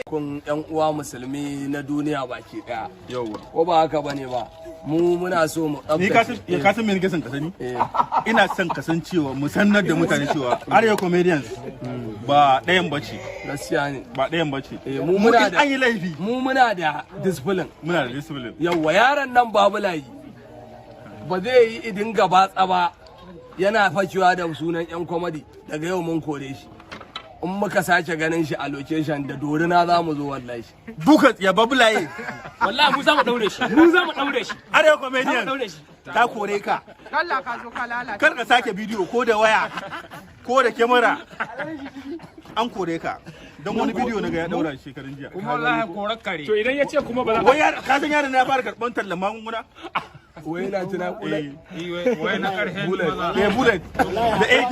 kun yan uwa musulmi na duniya baki daya yau ko ba haka bane ba mu muna so mu tsabtace ni ka san me nake son ka sani ina son ka san cewa mu sanar da mutane cewa Arewa Comedians ba ɗayan bace gaskiya ne ba ɗayan bace mu muna da an yi laifi mu muna da discipline yawa yaron nan babulayi ba zai yi idin gaba tsaba yana fakewa da sunan yan comedy daga yau mun kore shi in muka sake ganin shi a location da dorina za mu zo wallahi duka ya babulaye wallahi mu za mu daure shi Arewa Comedians ta kore ka Allah ka zo ka lalata kar ka sake bidiyo ko da waya ko da kyamara an kore ka don wani bidiyo na ga ya daura shekarun jiya kuma wallahi korar kare to idan ya ce kuma ba za wai ka san yaron ya fara karban tallan magunguna wai na tuna kula wai na karshen bullet da AK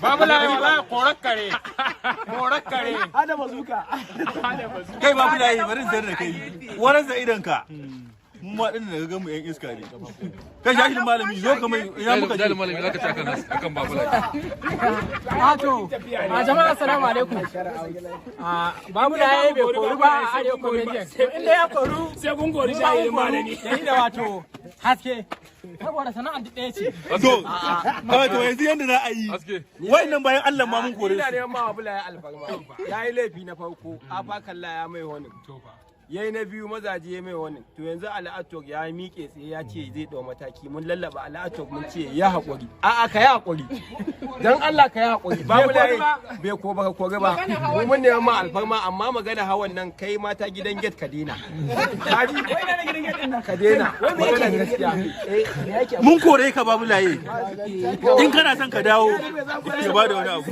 babu layi wallahi korar kare hada bazuka kai babu layi bari zan da kai waran sa idan ka mu ma din da ga mu yan iska ne kai shahil malami zo ka mai ina muka je malami zaka ci akan babu layi wato a jama'a assalamu alaikum babu layi bai koru ba a Arewa Comedians inda ya koru sai kun gori shahilin malami yayi da wato haske saboda sana'ar ɗaya ce to yanzu yanda za a yi wayannan bayan Allah ma mun kore su ina neman ma babu layi alfarma yayi laifi na farko afa kalla ya mai wani yayi na biyu mazaje ya mai wani to yanzu al'atok ya miƙe tsaye ya ce zai dau mataki mun lallaba al'atok mun ce ya haƙuri a'a ka yi haƙuri dan Allah ka yi haƙuri babu layi bai ko baka kore ba mu mun neman ma alfarma amma magana hawan nan kai mata gidan gate ka dena ka dena wannan gaskiya mun kore ka babu layi in kana son ka dawo ka ba da wani abu